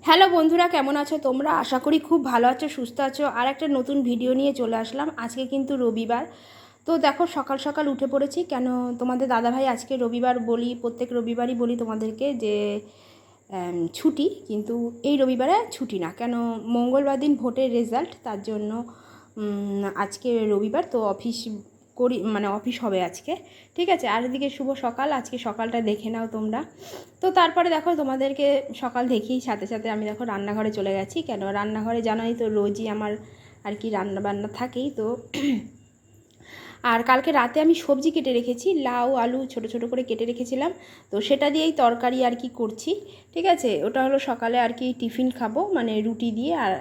Hello বন্ধুরা, কেমন আছো তোমরা? আশা করি খুব ভালো আছো, সুস্থ আছো। আর একটা নতুন ভিডিও নিয়ে চলে আসলাম। আজকে কিন্তু রবিবার। তো দেখো, সকাল সকাল উঠে পড়েছি। কেন তোমাদের দাদাভাই আজকে রবিবার বলি, প্রত্যেক রবিবারই বলি তোমাদেরকে যে ছুটি, কিন্তু এই রবিবারে ছুটি না। কেন, মঙ্গলবার দিন ভোটের রেজাল্ট, তার জন্য আজকে রবিবার তো অফিস করি, মানে অফিস হবে আজকে। ঠিক আছে। আর এদিকে শুভ সকাল, আজকে সকালটা দেখে নাও তোমরা। তো তারপরে দেখো, তোমাদেরকে সকাল দেখেই সাথে সাথে আমি দেখো রান্নাঘরে চলে গেছি। কেন, রান্নাঘরে জানোই তো রোজই আমার আর কি রান্না বান্না থাকেই তো। আর কালকে রাতে আমি সবজি কেটে রেখেছি, লাউ আলু ছোট ছোট করে কেটে রেখেছিলাম, তো সেটা দিয়েই তরকারি আর কি করছি। ঠিক আছে। ওটা হলো সকালে আর কি টিফিন খাবো, মানে রুটি দিয়ে। আর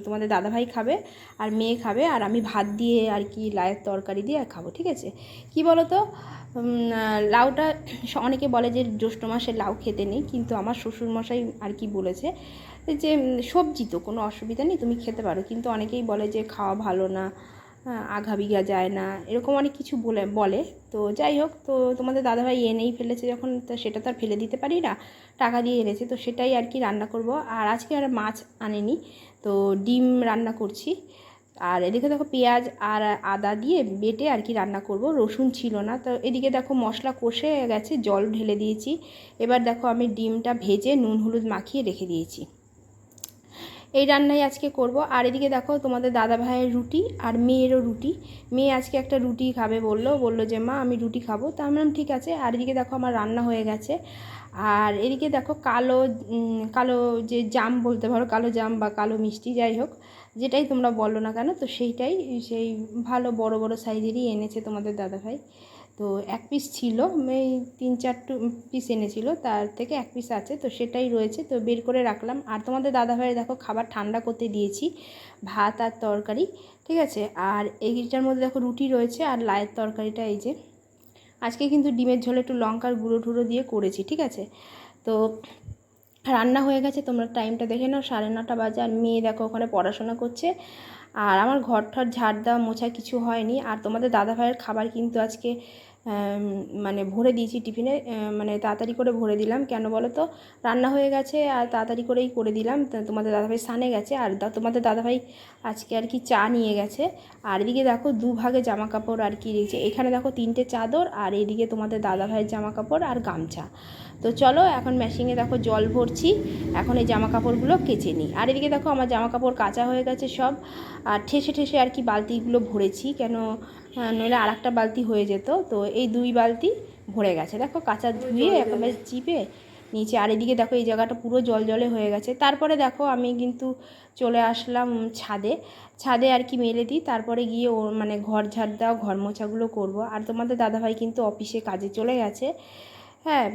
তোমাদের দাদাভাই খাবে আর মেয়ে খাবে, আর আমি ভাত দিয়ে আর কি লাউয়ের তরকারি দিয়ে খাবো। ঠিক আছে। কি বলো তো, লাউটা অনেকে বলে যে জ্যৈষ্ঠ মাসে লাউ খেতে নেই, কিন্তু আমার শ্বশুরমশাই আর কি বলেছে যে সবজি তো কোনো অসুবিধা নেই, তুমি খেতে পারো। কিন্তু অনেকেই বলে যে খাওয়া ভালো না, আঘা বিঘা যায় না, এরকম অনেক কিছু বলে। তো যাই হোক, তো তোমাদের দাদাভাই এনেই ফেলেছে যখন, তো সেটা তো আর ফেলে দিতে পারি না, টাকা দিয়ে এনেছে, তো সেটাই আর কি রান্না করব। আর আজকে আর মাছ আনেনি, তো ডিম রান্না করছি। আর এদিকে দেখো পেঁয়াজ আর আদা দিয়ে বেটে আর কি রান্না করব, রসুন ছিল না। তো এদিকে দেখো মশলা কষে গেছে, জল ঢেলে দিয়েছি। এবার দেখো আমি ডিমটা ভেজে নুন হলুদ মাখিয়ে রেখে দিয়েছি। এই রান্নাই আজকে করব। আর এদিকে দেখো তোমাদের দাদা ভাইয়ের রুটি আর মেয়েরও রুটি। মেয়ে আজকে একটা রুটি খাবে বললো যে মা আমি রুটি খাবো, তা আমি বললাম ঠিক আছে। আর এদিকে দেখো আমার রান্না হয়ে গেছে। আর এদিকে দেখো কালো কালো যে জাম বলতে পারো, কালো জাম বা কালো মিষ্টি, যাই হোক যেটাই তোমরা বলো না কেন, তো সেইটাই, সেই ভালো বড় বড় সাইজেরই এনেছে তোমাদের দাদাভাই। তো এক পিস ছিল, এই 3-4 পিস এনেছিল, তার থেকে এক পিস আছে, তো সেটাই রয়েছে, তো বের করে রাখলাম। আর তোমাদের দাদাভাইয়ের দেখো খাবার ঠান্ডা করতে দিয়েছি, ভাত আর তরকারি। ঠিক আছে। আর এইটার মধ্যে দেখো রুটি রয়েছে আর লায়ের তরকারিটা এই যে। আজকে কিন্তু ডিমের ঝোলে একটু লঙ্কার গুঁড়ো টুড়ো দিয়ে করেছি। ঠিক আছে। তো রান্না হয়ে গেছে, তোমরা টাইমটা দেখে নাও, 9:30 বাজে। আর মেয়ে দেখো ওখানে পড়াশোনা করছে। আর আমার ঘর ঠর ঝাড় দেওয়া মোছা কিছু হয়নি। আর তোমাদের দাদাভাইয়ের খাবার কিন্তু আজকে মানে ভরে দিয়েছি টিফিনে, মানে তাড়াতাড়ি করে ভরে দিলাম। কেন বলো তো, রান্না হয়ে গেছে আর তাড়াতাড়ি করেই করে দিলাম। তোমাদের দাদাভাই স্নানে গেছে, আর তোমাদের দাদাভাই আজকে আর কি চা নিয়ে গেছে। আর এদিকে দেখো দুভাগে জামা কাপড় আর কি রয়েছে, এখানে দেখো 3টে চাদর, আর এদিকে তোমাদের দাদাভাইয়ের জামা কাপড় আর গামছা। তো চলো এখন মেশিনে দেখো জল ভরছি, এখন এই জামা কাপড়গুলো কেচে নিই। আর এদিকে দেখো আমার জামা কাপড় কাচা হয়ে গেছে সব, আর ঠেসে ঠেসে আর কি বালতিগুলো ভরেছি। কেন, নইলে আর একটা বালতি হয়ে যেত, তো এই 2 বালতি ভরে গেছে। দেখো কাঁচা ধুয়ে একেবারে চিপে নিচে। আর এদিকে দেখো এই জায়গাটা পুরো জল জলে হয়ে গেছে। তারপরে দেখো আমি কিন্তু চলে আসলাম ছাদে, ছাদে আর কি মেলে দিই, তারপরে গিয়ে ও মানে ঘর ঝাড় দেওয়া ঘর মোছাগুলো করব। আর তোমাদের দাদাভাই কিন্তু অফিসে কাজে চলে গেছে। হ্যাঁ,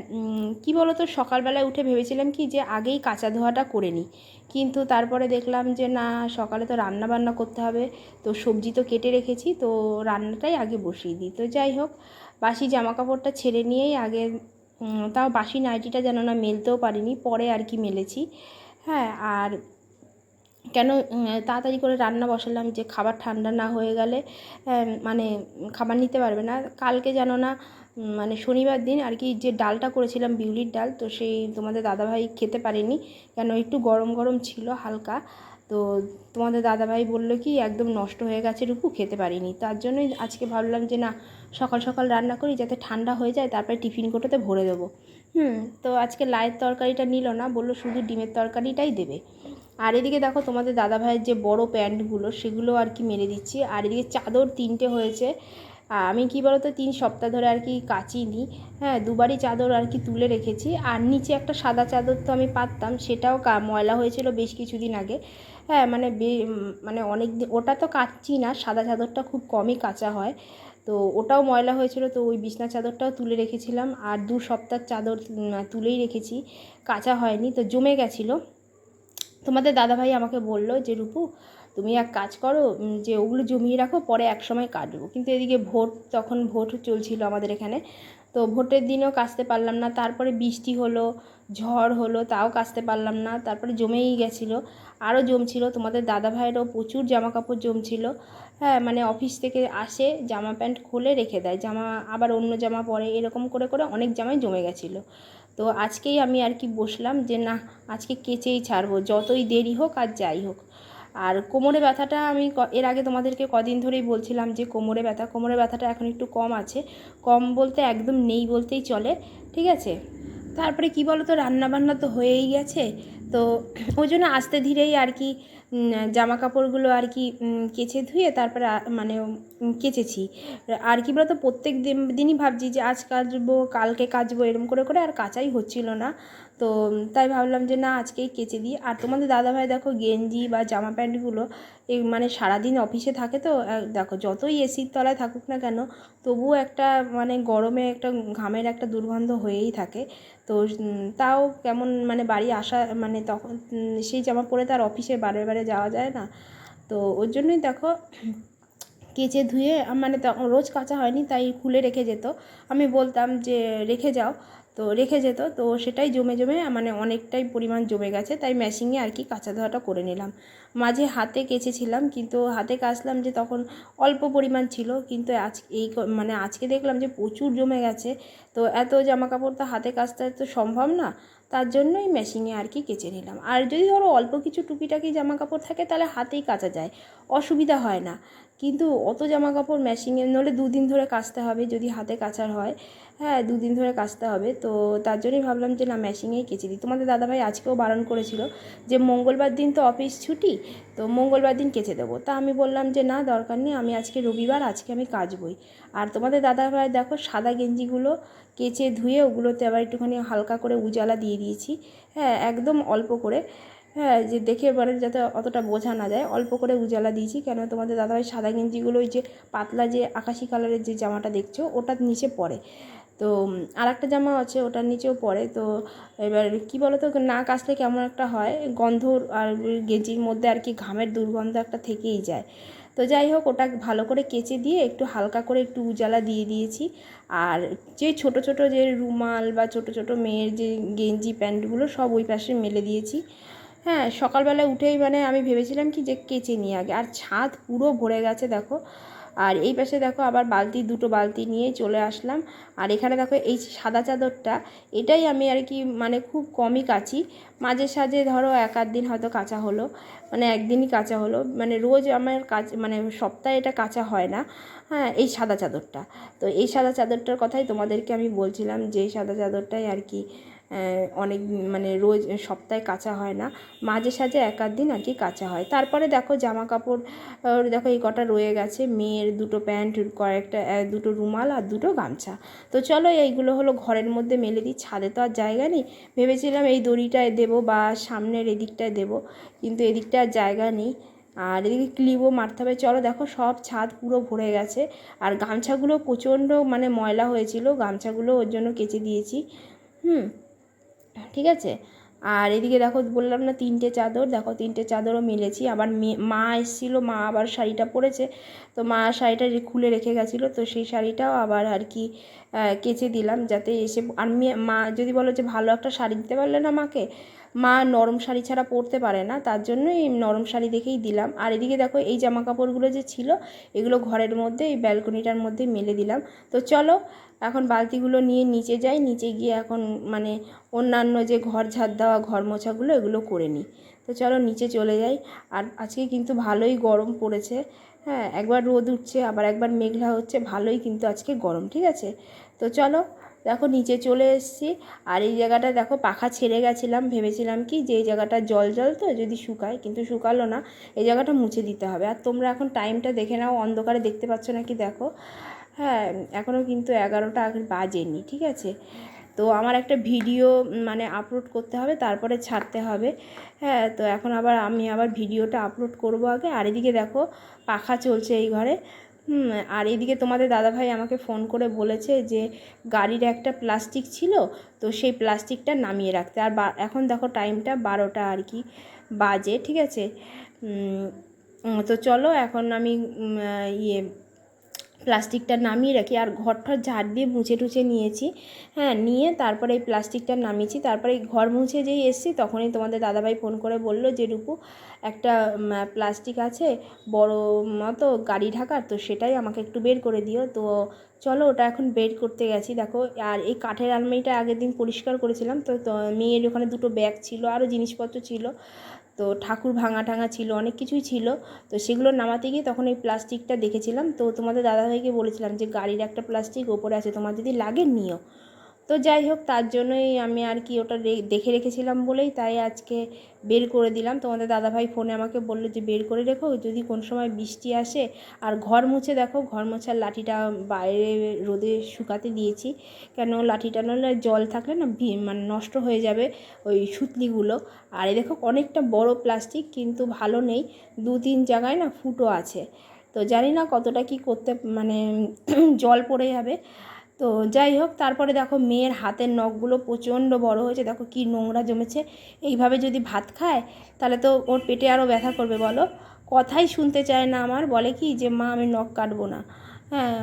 কী বলো তো, সকালবেলায় উঠে ভেবেছিলাম কি যে আগেই কাচা ধোয়াটা করে নিই, কিন্তু তারপরে দেখলাম যে না, সকালে তো রান্না বান্না করতে হবে, তো সবজি তো কেটে রেখেছি, তো রান্নাটাই আগে বসিয়ে দিই। তো যাই হোক, বাসি জামা কাপড়টা ছেড়ে নিয়েই আগে, তাও বাসি নাইটিটা যেন না মেলতেও পারিনি, পরে আর কি মেলেছি। হ্যাঁ। আর কেন, তাড়াতাড়ি করে রান্না বসালাম যে খাবার ঠান্ডা না হয়ে গেলে মানে খাবার নিতে পারবে না। কালকে যেন না, মানে শনিবার দিন আর কি যে ডালটা করেছিলাম বিউলির ডাল, তো সেই তোমাদের দাদাভাই খেতে পারেনি, কেন একটু গরম গরম ছিল হালকা। তো তোমাদের দাদাভাই বললো কি একদম নষ্ট হয়ে গেছে রূপু, খেতে পারিনি। তার জন্যই আজকে ভাবলাম যে না, সকাল সকাল রান্না করি যাতে ঠান্ডা হয়ে যায়, তারপরে টিফিন কোটোতে ভরে দেবো। তো আজকে লায়ের তরকারিটা নিল না, বললো শুধু ডিমের তরকারিটাই দেবে। আর এদিকে দেখো তোমাদের দাদাভাইয়ের যে বড় প্যান্টগুলো সেগুলো আর কি মেরে দিচ্ছি। আর এদিকে চাদর 3টে হয়েছে, আমি কি বলতো 3 সপ্তাহ ধরে আর কি কাচিনি। হ্যাঁ, দুবারই চাদর আর কি তুলে রেখেছি। আর নিচে একটা সাদা চাদর তো আমি পাততাম, সেটাও ময়লা হয়েছিল বেশ কিছুদিন আগে। হ্যাঁ, মানে মানে অনেক দিন ওটা তো কাচছি না, সাদা চাদরটা খুব কমই কাচা হয়, তো ওটাও ময়লা হয়েছিল, তো ওই বিছনা চাদরটাও তুলে রেখেছিলাম। আর 2 সপ্তাহ চাদর তুলেই রেখেছি, কাচা হয়নি, তো জমে গেছিলো। তোমাদের দাদাভাই আমাকে বললো যে রূপু তুমি এক কাজ করো, যে ওগুলো জমিয়ে রাখো, পরে এক সময় কাটবো। কিন্তু এদিকে তখন ভোট চলছিল আমাদের এখানে, তো ভোটের দিনও কাচতে পারলাম না, তারপরে বৃষ্টি হলো, ঝড় হলো, তাও কাচতে পারলাম না, তারপরে জমেই গেছিলো, আরও জমছিল। তোমাদের দাদাভাইয়েরও প্রচুর জামা কাপড় জমছিল। হ্যাঁ, মানে অফিস থেকে আসে জামা প্যান্ট খুলে রেখে দেয়, জামা আবার অন্য জামা পরে, এরকম করে করে অনেক জামাই জমে গেছিলো। তো তো আজকেই আমি আর কি বসলাম যে না আজকে কেচেই ছাড়বো, যতই দেরি হোক আর যাই হোক। আর কোমরে ব্যথাটা আমি এর আগে তোমাদেরকে কদিন ধরেই বলছিলাম যে কোমরে ব্যথাটা এখন একটু কম আছে, কম বলতে একদম নেই বলতেই চলে, ঠিক আছে। তারপরে কি বলো তো, রান্নাবান্না তো হয়েই গেছে, তো ওই জন্য আস্তে ধীরেই আর কি জামা কাপড়গুলো আর কি কেচে ধুয়ে তারপরে মানে কেচেছি। আর কি বলতো, প্রত্যেক দিনই ভাবছি যে আজ কাচবো কালকে কাচবো, এরম করে করে আর কাচাই হচ্ছিল না। তো তাই ভাবলাম যে না আজকেই কেচে দিই। আর তোমাদের দাদাভাই দেখো গেঞ্জি বা জামা প্যান্টগুলো এই মানে সারাদিন অফিসে থাকে, তো দেখো যতই এসির তলায় থাকুক না কেন তবুও একটা মানে গরমে একটা ঘামের একটা দুর্গন্ধ হয়েই থাকে। তো তাও কেমন মানে বাড়ি আসা মানে তখন সেই জামা পরে তার অফিসে বারে বারে যাওয়া যায় না। তো ওর জন্যই দেখো কেচে ধুয়ে মানে তখন রোজ কাচা হয়নি, তাই খুলে রেখে যেত। আমি বলতাম যে রেখে যাও, তো রেখে যেত, তো সেটাই জমে জমে মানে অনেকটাই পরিমাণ জমে গেছে, তাই মেশিনে আর কি কাচা ধোয়াটা করে নিলাম। মাঝে হাতে কেচেছিলাম, কিন্তু হাতে কাচলাম যে তখন অল্প পরিমাণ ছিল, কিন্তু মানে আজকে দেখলাম যে প্রচুর জমে গেছে। তো এত জামা কাপড় তো হাতে কাচতে তো সম্ভব না, তার জন্যই মেশিনে আর কি কেচে নিলাম। আর যদি ধরো অল্প কিছু টুকিটাকি জামা কাপড় থাকে তাহলে হাতেই কাচা যায়, অসুবিধা হয় না। কিন্তু অত জামা কাপড় মেশিনে নলে দুদিন ধরে কাচতে হবে যদি হাতে কাচার হয়, হ্যাঁ দুদিন ধরে কাচতে হবে। তো তার জন্যই ভাবলাম যে না মেশিনেই কেচে দিই। তোমাদের দাদাভাই আজকেও বারণ করেছিল যে মঙ্গলবার দিন তো অফিস ছুটি, তো মঙ্গলবার দিন কেচে দেবো। তা আমি বললাম যে না দরকার নেই, আমি আজকে রবিবার, আজকে আমি কাচবই। আর তোমাদের দাদাভাই দেখো সাদা গেঞ্জিগুলো কেচে ধুয়ে ওগুলোতে আবার একটুখানি হালকা করে উজালা দিয়ে দিয়েছি, হ্যাঁ একদম অল্প করে, হ্যাঁ যে দেখে মানে যাতে অতটা বোঝা না যায়, অল্প করে উজালা দিয়েছি। কেন তোমাদের দাদাভাই সাদা গেঞ্জিগুলো ওই যে পাতলা যে আকাশি কালারের যে জামাটা দেখছো ওটার নিচে পরে, তো আর একটা জামা আছে ওটার নিচেও পরে। তো এবার কি বলো তো, না কাচলে কেমন একটা হয় গন্ধ, আর গেঞ্জির মধ্যে আর কি ঘামের দুর্গন্ধ একটা থেকেই যায়। তো যাই হোক ওটা ভালো করে কেচে দিয়ে একটু হালকা করে একটু উজালা দিয়ে দিয়েছি। আর যে ছোট ছোট যে রুমাল বা ছোট ছোট মেয়ের যে গেঞ্জি প্যান্টগুলো সব ওই পাশে মেলে দিয়েছি। হ্যাঁ সকালবেলা উঠেই মানে আমি ভেবেছিলাম কি যে কেচে নিয়ে আগে, আর ছাদ পুরো ভরে গেছে দেখো। আর এই পাশে দেখো আবার দুটো বালতি নিয়ে চলে আসলাম। আর এখানে দেখো এই সাদা চাদরটা, এটাই আমি আর কি মানে খুব কমই কাচি, মাঝে সাঝে ধরো এক আধ দিন হয়তো কাচা হলো, মানে একদিনই কাচা হলো, মানে রোজ আমার মানে সপ্তাহে এটা কাচা হয় না। হ্যাঁ এই সাদা চাদরটা, তো এই সাদা চাদরটার কথাই তোমাদেরকে আমি বলছিলাম যে এই সাদা চাদরটাই আর কি অনেক মানে রোজ সপ্তাহে কাচা হয় না, মাঝে সাঝে এক আধ দিন আর কি কাচা হয়। তারপরে দেখো জামা কাপড় দেখো এই কটা রয়ে গেছে, মেয়ের দুটো প্যান্ট, কয়েকটা দুটো রুমাল আর দুটো গামছা। তো চলো এইগুলো হলো ঘরের মধ্যে মেলে দিই, ছাদে তো আর জায়গা নেই, ভেবেছিলাম এই দড়িটায় দেবো বা সামনের এদিকটায় দেবো, কিন্তু এদিকটা আর জায়গা নেই। আর এদিকে ক্লিপও মারতে হবে। চলো দেখো সব ছাদ পুরো ভরে গেছে, আর গামছাগুলো প্রচণ্ড মানে ময়লা হয়েছিল, গামছাগুলো ওর জন্য কেচে দিয়েছি। ঠিক আছে। আর এদিকে দেখো বললাম না তিনটে চাদর, দেখো তিনটে চাদরও মেলেছি। আবার মা এসেছিলো, মা আবার শাড়িটা পরেছে, তো মা শাড়িটা খুলে রেখে গেছিলো, তো সেই শাড়িটাও আবার আর কি কেচে দিলাম যাতে এসে। আর মা যদি বলো যে ভালো একটা শাড়ি দিতে পারলে না মাকে, মা নরম শাড়ি ছাড়া পরতে পারে না, তার জন্যই নরম শাড়ি দেখেই দিলাম। আর এদিকে দেখো এই জামা কাপড়গুলো যে ছিল এগুলো ঘরের মধ্যে এই ব্যালকনিটার মধ্যে মেলে দিলাম। তো চলো এখন বালতিগুলো নিয়ে নিচে যাই, নিচে গিয়ে এখন মানে অন্যান্য যে ঘর ঝাড় দেওয়া ঘর মোছাগুলো এগুলো করে নিই। তো চলো নিচে চলে যাই। আর আজকে কিন্তু ভালোই গরম পড়েছে, হ্যাঁ একবার রোদ উঠছে আবার একবার মেঘলা হচ্ছে, ভালোই কিন্তু আজকে গরম, ঠিক আছে। তো চলো দেখো নিচে চলে এসেছি। আর এই জায়গাটা দেখো পাখা ছেড়ে গেছিলাম, ভেবেছিলাম কি যে এই জায়গাটা জল জল তো যদি শুকায়, কিন্তু শুকালো না, এই জায়গাটা মুছে দিতে হবে। আর তোমরা এখন টাইমটা দেখে নাও, অন্ধকারে দেখতে পাচ্ছ নাকি দেখো, হ্যাঁ এখনও কিন্তু 11টা আগে বাজেনি, ঠিক আছে। তো আমার একটা ভিডিও মানে আপলোড করতে হবে, তারপরে ছাড়তে হবে, হ্যাঁ তো এখন আমি আবার ভিডিওটা আপলোড করব আগে। আর এদিকে দেখো পাখা চলছে এই ঘরে। আর এদিকে তোমাদের দাদাভাই আমাকে ফোন করে বলেছে যে গাড়ির একটা প্লাস্টিক ছিল, তো সেই প্লাস্টিকটা নামিয়ে রাখতে। আর এখন দেখো টাইমটা 12টা আর কি বাজে, ঠিক আছে। তো চলো এখন আমি প্লাস্টিকটা নামিয়ে রাখি। আর ঘরটা ঝাড় দিয়ে মুছে টুছে নিয়েছি, হ্যাঁ, নিয়ে তারপরে এই প্লাস্টিকটা নামিয়েছি। তারপরে এই ঘর মুছে যেই এসেছি তখনই তোমাদের দাদাভাই ফোন করে বলল যে রূপু একটা প্লাস্টিক আছে বড় মতো গাড়ি ঢাকার, তো সেটাই আমাকে একটু বের করে দিও। তো চলো ওটা এখন বের করতে গেছি। দেখো, আর এই কাঠের আলমারিটা আগের দিন পরিষ্কার করেছিলাম, তো মেয়ের ওখানে দুটো ব্যাগ ছিল, আরও জিনিসপত্র ছিল, তো ঠাকুর ভাঙা টাঙা ছিল, অনেক কিছুই ছিল। তো সেগুলো নামাতে গিয়ে তখন এই প্লাস্টিকটা দেখেছিলাম। তো তোমাদের দাদাভাইকে বলেছিলাম যে গাড়ির একটা প্লাস্টিক ওপরে আছে, তোমার যদি লাগে নিও। তো যাই হোক, তার জন্যই আমি আর কি ওটা দেখে রেখেছিলাম বলেই তাই আজকে বের করে দিলাম। তোমাদের দাদাভাই ফোনে আমাকে বললো যে বের করে রেখো, যদি কোন সময় বৃষ্টি আসে। আর ঘর মুছে দেখো, ঘর মোছার লাঠিটা বাইরে রোদে শুকাতে দিয়েছি, কেন লাঠিটা নইলে জল থাকলে না মানে নষ্ট হয়ে যাবে ওই সুতলিগুলো। আর এই দেখো অনেকটা বড় প্লাস্টিক, কিন্তু ভালো নেই, 2-3 জায়গায় না ফুটো আছে। তো জানি না কতটা কি করতে মানে জল পড়ে যাবে। তো যাই হোক, তারপরে দেখো মেয়ের হাতের নখগুলো প্রচণ্ড বড় হয়েছে, দেখো কি নোংরা জমেছে। এইভাবে যদি ভাত খায় তাহলে তো ওর পেটে আরও ব্যথা করবে বলো। কথাই শুনতে চায় না আমার, বলে কি যে মা আমি নখ কাটবো না। হ্যাঁ,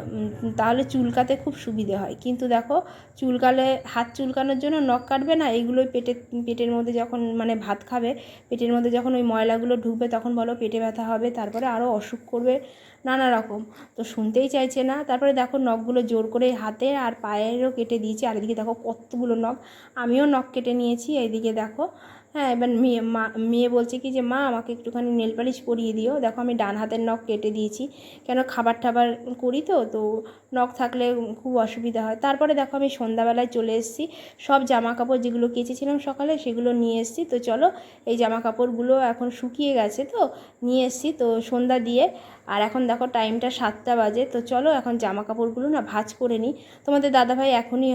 তাহলে চুলকাতে খুব সুবিধে হয়, কিন্তু দেখো চুলকালে হাত চুলকানোর জন্য নখ কাটবে না, এইগুলোই পেটের মধ্যে যখন মানে ভাত খাবে, পেটের মধ্যে যখন ওই ময়লাগুলো ঢুকবে তখন বলো পেটে ব্যথা হবে, তারপরে আরও অসুখ করবে নানা রকম। তো শুনতেই চাইছে না। তারপরে দেখো নখগুলো জোর করে হাতে আর পায়েরও কেটে দিয়েছি। আর এদিকে দেখো কতগুলো নখ, আমিও নখ কেটে নিয়েছি। এইদিকে দেখো, হ্যাঁ, এবার মেয়ে বলছে কি যে মা আমাকে একটুখানি নেল পালিশ পরিয়ে দিও। দেখো আমি ডান হাতের নখ কেটে দিয়েছি, কেন খাবার টাবার করি, তো নখ থাকলে খুব অসুবিধা হয়। তারপরে দেখো আমি সন্ধ্যাবেলায় চলে এসেছি, সব জামা কাপড় যেগুলো কেচেছিলাম সকালে সেগুলো নিয়ে এসেছি। তো চলো এই জামা কাপড়গুলো এখন শুকিয়ে গেছে, তো নিয়ে এসেছি তো সন্ধ্যা দিয়ে। আর এখন দেখো টাইমটা 7টা বাজে। তো চলো এখন জামা কাপড়গুলো না ভাঁজ করে নিই। তোমাদের দাদাভাই এখনই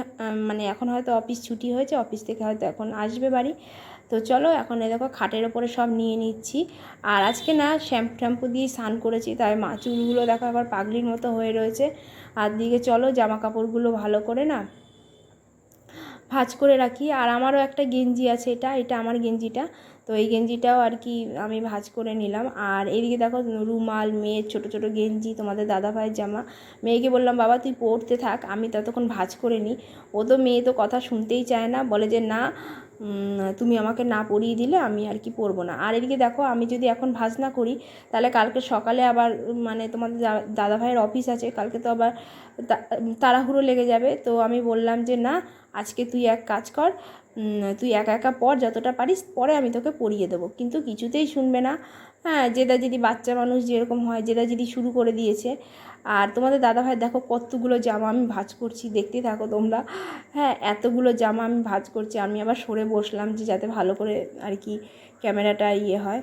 মানে এখন হয়তো অফিস ছুটি হয়েছে, অফিস থেকে হয়তো এখন আসবে বাড়ি। তো চলো এখন এই দেখো খাটের ওপরে সব নিয়ে নিচ্ছি। আর আজকে না শ্যাম্পু দিয়ে স্নান করেছি, তাই চুলগুলো দেখো আবার পাগলির মতো হয়ে রয়েছে। আর দিকে চলো জামা কাপড়গুলো ভালো করে না ভাঁজ করে রাখি। আর আমারও একটা গেঞ্জি আছে, এটা আমার গেঞ্জিটা, তো এই গেঞ্জিটাও আর কি আমি ভাঁজ করে নিলাম। আর এইদিকে দেখো রুমাল, মেয়ের ছোট ছোট গেঞ্জি, তোমাদের দাদাভাইয়ের জামা। মেয়েকে বললাম বাবা তুই পরতে থাক, আমি ততক্ষণ ভাঁজ করে নিই। ও তো মেয়ে তো কথা শুনতেই চায় না, বলে যে না তুমি আমাকে না পরিয়ে দিলে আমি আর কি পরবো না। আর এদিকে দেখো আমি যদি এখন ভাঁজ না করি তাহলে কালকে সকালে আবার মানে তোমাদের দাদাভাইয়ের অফিস আছে, কালকে তো আবার তাড়াহুড়ো লেগে যাবে। তো আমি বললাম যে না, আজকে তুই এক কাজ কর, তুই একা একা পর, যতটা পারিস পরে আমি তোকে পরিয়ে দেবো। কিন্তু কিছুতেই শুনবে না। হ্যাঁ, জেদাজেদি বাচ্চা মানুষ যেরকম হয়, জেদাজেদি শুরু করে দিয়েছে। আর তোমাদের দাদাভাই দেখো কতগুলো জামা আমি ভাঁজ করছি, দেখতে থাকো তোমরা। হ্যাঁ, এতগুলো জামা আমি ভাঁজ করছি, আমি আবার সরে বসলাম যে যাতে ভালো করে আর কি ক্যামেরাটা ইয়ে হয়।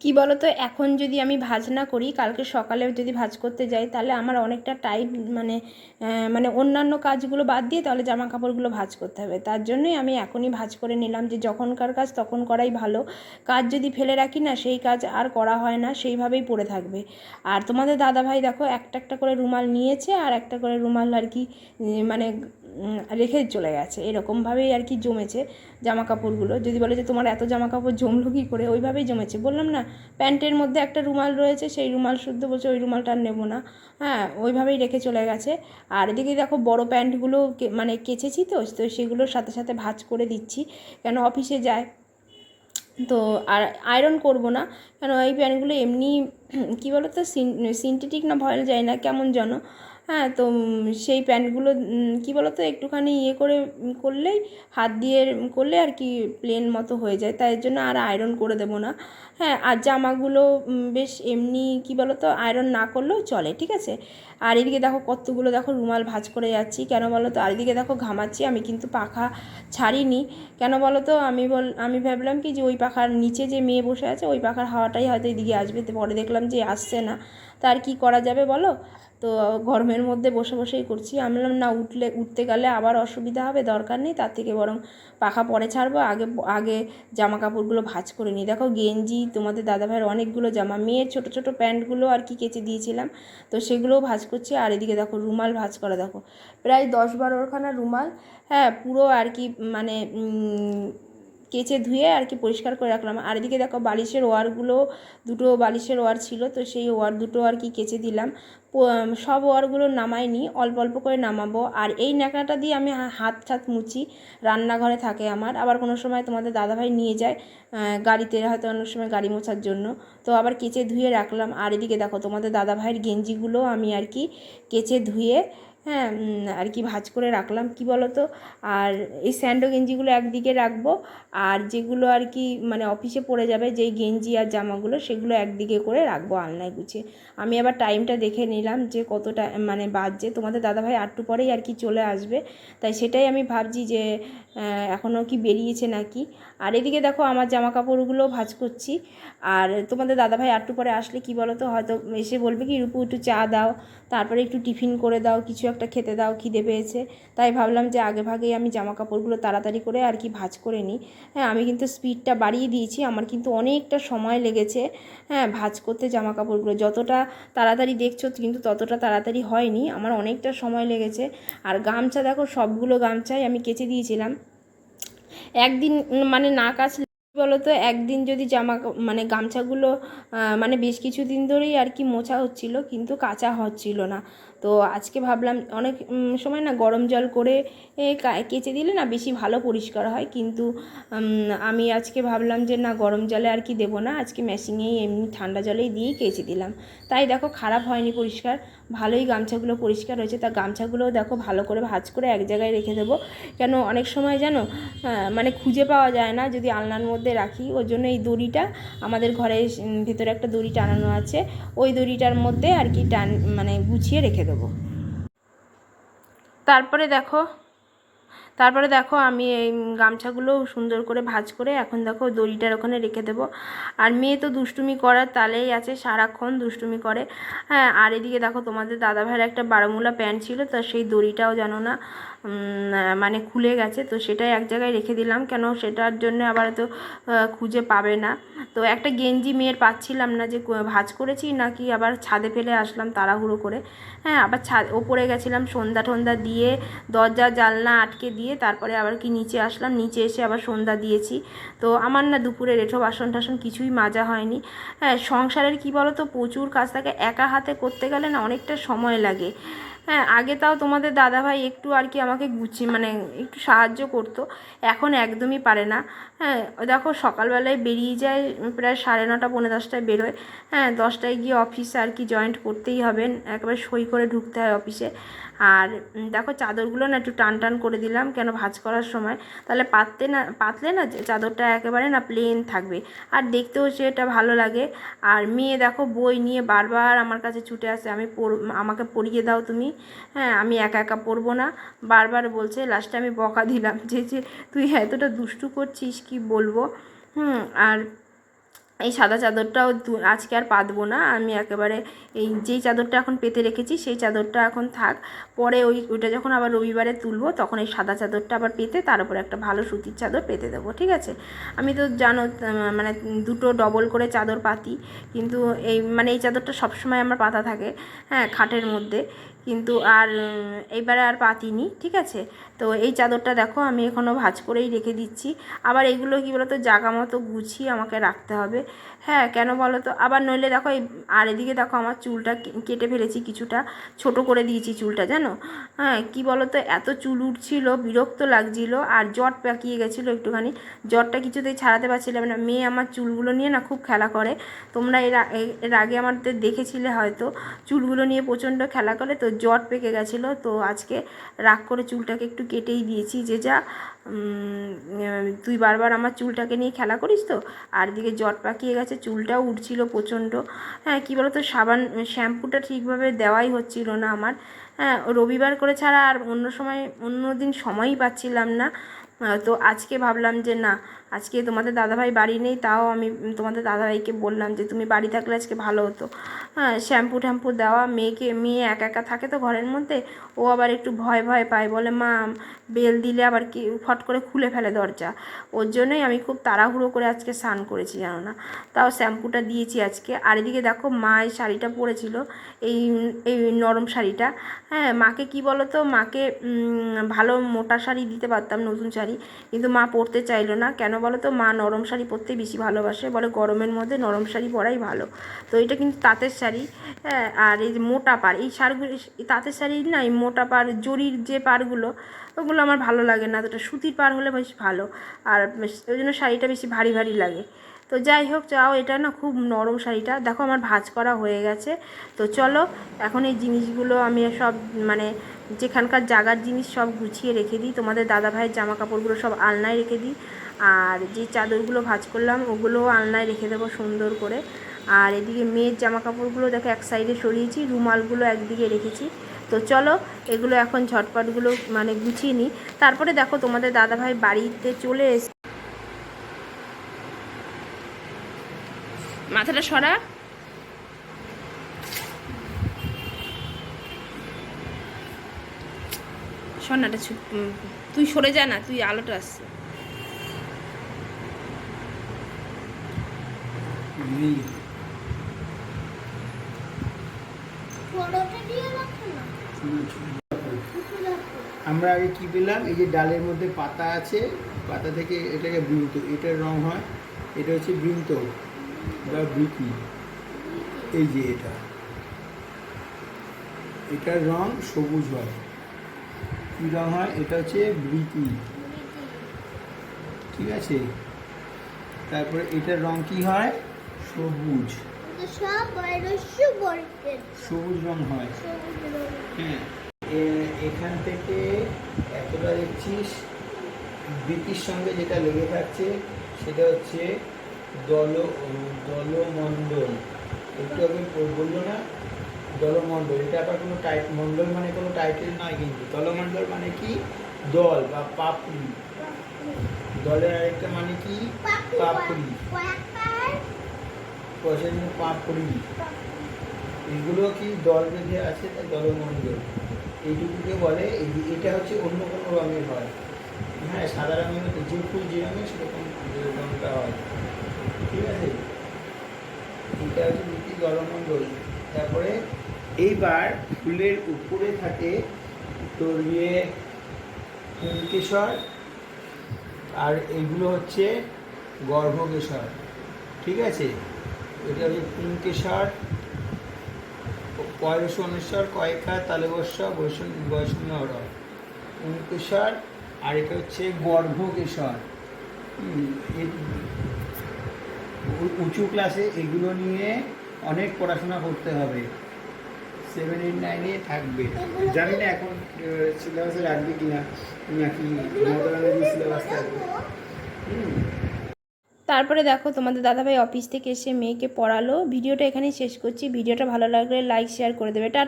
কি বলো তো, এখন যদি আমি ভাঁজ না করি, কালকে সকালে যদি ভাঁজ করতে যাই তাহলে আমার অনেকটা টাইম মানে মানে অন্যান্য কাজগুলো বাদ দিয়ে তাহলে জামা কাপড়গুলো ভাঁজ করতে হবে। তার জন্যই আমি এখনই ভাঁজ করে নিলাম, যে যখনকার কাজ তখন করাই ভালো। কাজ যদি ফেলে রাখি না, সেই কাজ আর করা হয় না, সেইভাবেই পড়ে থাকবে। আর তোমাদের দাদাভাই দেখো একটা একটা করে রুমাল নিয়েছে, আর একটা করে রুমাল আর কি মানে রেখে চলে গেছে, এরকমভাবেই আর কি জমেছে জামা কাপড়গুলো। যদি বলে যে তোমার এত জামা কাপড় জমলো কী করে, ওইভাবেই জমেছে। বললাম না, প্যান্টের মধ্যে একটা রুমাল রয়েছে, সেই রুমাল শুদ্ধ বলছে ওই রুমালটা আর নেবো না। হ্যাঁ, ওইভাবেই রেখে চলে গেছে। আর এদিকে দেখো বড় প্যান্টগুলো মানে কেচেছি, তো সেগুলোর সাথে সাথে ভাঁজ করে দিচ্ছি, কেন অফিসে যায়। তো আর আয়রন করব না, কেন এই প্যান্টগুলো এমনি কী বলো তো সিনথেটিক না ভয়েল যায় না কেমন যেন। হ্যাঁ, তো সেই প্যান্টগুলো কী বলো তো একটুখানি ইয়ে করে করলেই, হাত দিয়ে করলে আর কি প্লেন মতো হয়ে যায়, তাই জন্য আর আয়রন করে দেবো না। হ্যাঁ, আর জামাগুলো বেশ এমনি কী বলো তো আয়রন না করলেও চলে, ঠিক আছে। আর এদিকে দেখো কতগুলো দেখো রুমাল ভাঁজ করে যাচ্ছি, কেন বলো তো, আর এদিকে দেখো ঘামাচ্ছি, আমি কিন্তু পাখা ছাড়িনি, কেন বলো তো, আমি ভাবলাম কি যে ওই পাখার নিচে যে মেয়ে বসে আছে ওই পাখার হাওয়াটাই হয়তো এদিকে আসবে, তো পরে দেখলাম যে আসছে না। তা আর কী করা যাবে বলো। তো গরমের মধ্যে বসে বসেই করছি, আমি বললাম না উঠতে গেলে আবার অসুবিধা হবে, দরকার নেই, তার থেকে বরং পাখা পরে ছাড়বো, আগে আগে জামা কাপড়গুলো ভাঁজ করে নিই। দেখো গেঞ্জি, তোমাদের দাদাভাইয়ের অনেকগুলো জামা, মেয়ের ছোটো ছোটো প্যান্টগুলো আর কি কেচে দিয়েছিলাম, তো সেগুলোও ভাঁজ করছি। আর এদিকে দেখো রুমাল ভাঁজ করা, দেখো প্রায় 10-12খানা রুমাল। হ্যাঁ, পুরো আর কি মানে কেচে ধুয়ে আর কি পরিষ্কার করে রাখলাম। আর এদিকে দেখো বালিশের ওয়ারগুলো, দুটো বালিশের ওয়ার ছিল, তো সেই ওয়ার দুটো আর কি কেচে দিলাম। সব ওয়ারগুলো নামাইনি, অল্প অল্প করে নামাবো। আর এই ন্যাকড়াটা দিয়ে আমি হাত ঠাত মুছি, রান্নাঘরে থাকে আমার। আবার কোনো সময় তোমাদের দাদাভাই নিয়ে যায় গাড়িতে, হয়তো অনেক সময় গাড়ি মোছার জন্য, তো আবার কেচে ধুয়ে রাখলাম। আর এদিকে দেখো তোমাদের দাদাভাইয়ের গেঞ্জিগুলো আমি আর কি কেচে ধুয়ে হ্যাঁ আর কি ভাঁজ করে রাখলাম। কি বলো তো, আর এই স্যান্ডো গেঞ্জিগুলো একদিকে রাখবো, আর যেগুলো আর কি মানে অফিসে পরে যাবে যেই গেঞ্জি আর জামাগুলো, সেগুলো একদিকে করে রাখবো আলনায় গুছিয়ে। আমি আবার টাইমটা দেখে নিলাম যে কতটা মানে বাজছে। তোমাদের দাদাভাই একটু পরেই আর কি চলে আসবে, তাই সেটাই আমি ভাবছি যে এখনও কি বেরিয়েছে নাকি। আর এদিকে দেখো আমার জামা কাপড়গুলো ভাঁজ করছি। আর তোমাদের দাদাভাই একটু পরে আসলে কি বলো তো, হয়তো এসে বলবে কি রূপু একটু চা দাও, তারপরে একটু টিফিন করে দাও, কিছু একটা খেতে দাও, খিদে পেয়েছে। তাই ভাবলাম যে আগে ভাগেই আমি জামা কাপড়গুলো তাড়াতাড়ি করে আর কি ভাঁজ করে নিই। হ্যাঁ, আমি কিন্তু স্পিডটা বাড়িয়ে দিয়েছি, আমার কিন্তু অনেকটা সময় লেগেছে হ্যাঁ ভাঁজ করতে জামা কাপড়গুলো। যতটা তাড়াতাড়ি দেখছো কিন্তু ততটা তাড়াতাড়ি হয়নি, আমার অনেকটা সময় লেগেছে। আর গামছা দেখো, সবগুলো গামছাই আমি কেচে দিয়েছিলাম। একদিন মানে না কাচলে বলো তো, একদিন যদি মানে গামছাগুলো মানে বেশ কিছু দিন ধরেই আর কি মোছা হচ্ছিল, কিন্তু কাচা হচ্ছিল না। তো আজকে ভাবলাম, অনেক সময় না গরম জল করে কেচে দিলে না বেশি ভালো পরিষ্কার হয়, কিন্তু আমি আজকে ভাবলাম যে না, গরম জলে আর কি দেবো না, আজকে মেশিনেই এমনি ঠান্ডা জলেই দিয়েই কেচে দিলাম। তাই দেখো খারাপ হয়নি, পরিষ্কার ভালোই গামছাগুলো পরিষ্কার হয়েছে। তা গামছাগুলোও দেখো ভালো করে ভাঁজ করে এক জায়গায় রেখে দেবো। কেন অনেক সময় জানো মানে খুঁজে পাওয়া যায় না যদি আলনার মধ্যে রাখি, ওই জন্য এই দড়িটা আমাদের ঘরে ভেতরে একটা দড়ি টানানো আছে, ওই দড়িটার মধ্যে আর কি মানে গুছিয়ে রেখে দেবো। তারপরে দেখো আমি এই গামছাগুলো সুন্দর করে ভাঁজ করে এখন দেখো দড়িটার ওখানে রেখে দেবো। আর মেয়ে তো দুষ্টুমি করার তালেই আছে, সারাক্ষণ দুষ্টুমি করে। হ্যাঁ, আর এদিকে দেখো তোমাদের দাদাভাইয়ের একটা বারামুলা প্যান্ট ছিল, তো সেই দড়িটাও জানো না মানে খুলে গেছে, তো সেটাই এক জায়গায় রেখে দিলাম। কেন সেটার জন্য আবার তো খুঁজে পাবে না। তো একটা গেঞ্জি মেয়ের পাচ্ছিলাম না, যে ভাঁজ করেছি নাকি আবার ছাদে ফেলে আসলাম তাড়াহুড়ো করে। হ্যাঁ, আবার ওপরে গেছিলাম সন্ধ্যা টন্ধা দিয়ে, দরজা জানলা আটকে দিয়ে তারপরে আবার কি নিচে আসলাম, নিচে এসে আবার সন্ধ্যা দিয়েছি। তো আমার না দুপুরে রেঠো বাসন টাসন কিছুই মাজা হয়নি। হ্যাঁ, সংসারের কি বলো তো, প্রচুর কাজ থাকে, একা হাতে করতে গেলে না অনেকটা সময় লাগে। হ্যাঁ, আগে তাও তোমাদের দাদাভাই একটু আর কি আমাকে গুছিয়ে মানে একটু সাহায্য করতো, এখন একদমই পারে না। হ্যাঁ, দেখো সকালবেলায় বেরিয়ে যায়, প্রায় 9:30 পৌনে 10টায় বেরোয়। হ্যাঁ, 10টায় গিয়ে অফিসে আর কি জয়েন্ট করতেই হবে, একেবারে সই করে ঢুকতে হয় অফিসে। আর দেখো চাদরগুলো না একটু টান টান করে দিলাম, কেন ভাঁজ করার সময় তাহলে পাতলে না চাদরটা একেবারে না প্লেন থাকবে, আর দেখতেও সেটা ভালো লাগে। আর মেয়ে দেখো বই নিয়ে বারবার আমার কাছে ছুটে আসে, আমাকে পড়িয়ে দাও তুমি, হ্যাঁ আমি একা একা পড়বো না, বারবার বলছে। লাস্টে আমি বকা দিলাম যে তুই এতটা দুষ্টু করছিস কি বলবো। আর এই সাদা চাদরটাও আজকে আর পাতবো না, আমি একেবারে এই যেই চাদরটা এখন পেতে রেখেছি সেই চাদরটা এখন থাক, পরে ওইটা যখন আবার রবিবারে তুলবো তখন এই সাদা চাদরটা আবার পেতে তার উপরে একটা ভালো সুতির চাদর পেতে দেবো, ঠিক আছে। আমি তো জানো মানে দুটো ডবল করে চাদর পাতি, কিন্তু মানে এই চাদরটা সবসময় আমার পাতা থাকে হ্যাঁ খাটের মধ্যে, কিন্তু আর এইবারে আর পাতিনি, ঠিক আছে। তো এই চাদরটা দেখো আমি এখনও ভাঁজ করেই রেখে দিচ্ছি। আবার এগুলো কী বলো তো, জায়গা মতো গুছিয়ে আমাকে রাখতে হবে। হ্যাঁ, কেন বলো তো, আবার নইলে দেখো আর এদিকে দেখো আমার চুলটা কেটে ফেলেছি, কিছুটা ছোট করে দিয়েছি চুলটা, জানো। হ্যাঁ, কী বলো তো, এত চুল উঠছিল, বিরক্ত লাগছিল, আর জট পাকিয়ে গেছিলো একটুখানি, জটটা কিছুতেই ছাড়াতে পারছিলাম না। মেয়ে আমার চুলগুলো নিয়ে না খুব খেলা করে, তোমরা এর আগে আমাদের দেখেছিলে হয়তো, চুলগুলো নিয়ে প্রচণ্ড খেলা করে, তো জট পেকে গেছিলো। তো আজকে রাগ করে চুলটাকে একটু কেটেই দিয়েছি, যে যা তুই বারবার আমার চুলটাকে নিয়ে খেলা করিস তো। আর দিকে জট পাকিয়ে গেছে, চুলটাও উঠছিল প্রচণ্ড। হ্যাঁ, কী বলো তো, শ্যাম্পুটা ঠিকভাবে দেওয়াই হচ্ছিল না আমার। হ্যাঁ, রবিবার করে ছাড়া আর অন্য দিন সময়ই পাচ্ছিলাম না। তো আজকে ভাবলাম যে না, আজকে তোমাদের দাদাভাই বাড়ি নেই, তাও আমি তোমাদের দাদাভাইকে বললাম যে তুমি বাড়ি থাকলে আজকে ভালো হতো। হ্যাঁ, শ্যাম্পু দেওয়া, মেয়ে একা একা থাকে তো ঘরের মধ্যে, ও আবার একটু ভয় পায়, বলে মা বেল দিলে আবার কি ফট করে খুলে ফেলে দরজা, ওর জন্যই আমি খুব তাড়াহুড়ো করে আজকে স্নান করেছি, জানো না, তাও শ্যাম্পুটা দিয়েছি আজকে। আর এদিকে দেখো মা এই শাড়িটা পরেছিল, এই এই নরম শাড়িটা। হ্যাঁ, মাকে কি বলো তো, মাকে ভালো মোটা শাড়ি দিতে পারতাম, নতুন শাড়ি, কিন্তু মা পরতে চাইলো না। কেন বলো তো, মা নরম শাড়ি পরতেই বেশি ভালোবাসে, বলে গরমের মধ্যে নরম শাড়ি পরাই ভালো। তো এটা কিন্তু তাঁতের শাড়ি, হ্যাঁ। আর এই যে মোটা পাড়, এই শাড়িগুলো তাঁতের শাড়ি না, এই মোটা পাড় জরির যে পাড়গুলো, ওগুলো আমার ভালো লাগে না, তো সুতির পাড় হলে বেশ ভালো। আর ওই জন্য শাড়িটা বেশি ভারী ভারী লাগে। তো যাই হোক, যাও, এটা না খুব নরম শাড়িটা। দেখো আমার ভাঁজ করা হয়ে গেছে। তো চলো এখন এই জিনিসগুলো আমি সব মানে যেখানকার জাগার জিনিস সব গুছিয়ে রেখে দিই। তোমাদের দাদা ভাইয়ের জামা কাপড়গুলো সব আলনায় রেখে দিই, আর যে চাদরগুলো ভাঁজ করলাম ওগুলোও আলনায় রেখে দেবো সুন্দর করে। আর এদিকে মেয়ের জামা কাপড়গুলো দেখো এক সাইডে সরিয়েছি, রুমালগুলো একদিকে রেখেছি। তো চলো এগুলো এখন ঝটপটগুলো মানে গুছিয়ে নিই। তারপরে দেখো তোমাদের দাদা ভাই বাড়িতে চলে এসে, মাথাটা সরা, সন্নাটা তুই সরে যা না, তুই আলোটা আসছে। আমরা আগে কি পেলাম, এই যে ডালের মধ্যে পাতা আছে, পাতা থেকে এটাকে বৃন্ত, এটার রং হয়, এটা হচ্ছে বৃন্ত বা বৃতি। এই যে এটার রং সবুজ হয়। কী রং হয়? এটা হচ্ছে বৃতি, ঠিক আছে। তারপরে এটার রং কি হয়? সবুজ, সবুজ রং হয়, হ্যাঁ। এখান থেকে এতটা দেখছিস বৃতির সঙ্গে যেটা লেগে থাকছে সেটা হচ্ছে দলমণ্ডল। একটু আগে বললো না দলমণ্ডল, এটা আবার কোনো মণ্ডল মানে কোনো টাইটেল নয়, কিন্তু দলমণ্ডল মানে কি? দল বা পাপড়ি। দলের আরেকটা মানে কি? পাপড়ি, পাপড়ি। এগুলো কি দল বেঁধে আছে, তাই দলমণ্ডল। এইটুকুকে বলে। এটা হচ্ছে অন্য কোনো রঙের হয়, হ্যাঁ। সাদা রঙের মধ্যে যে ফুল যে রঙের সেরকম রঙটা হয়, ঠিক আছে। এটা হচ্ছে দুটি দলমণ্ডল। তারপরে এইবার ফুলের উপরে থাকে তোর পুংকেশর, আর এইগুলো হচ্ছে গর্ভকেশর, ঠিক আছে। এটা হচ্ছে পুংকেশর, পয়রসনেশ্বর, কয়েকা, তালেবস্য, বৈষণ্য, পুংকেশর, আর এটা হচ্ছে গর্ভকেশর। উঁচু ক্লাসে এগুলো নিয়ে অনেক পড়াশোনা করতে হবে, 7, 8, 9-এ থাকবে। জানি না এখন সিলেবাসে রাখবে কিনা, নাকি সিলেবাস থাকবে। তারপরে দেখো তোমাদের দাদাভাই অফিস থেকে এসে মেয়েকে পড়ালো। ভিডিওটা এখানেই শেষ করছি। ভিডিওটা ভালো লাগলে লাইক শেয়ার করে দেবে। টাটা।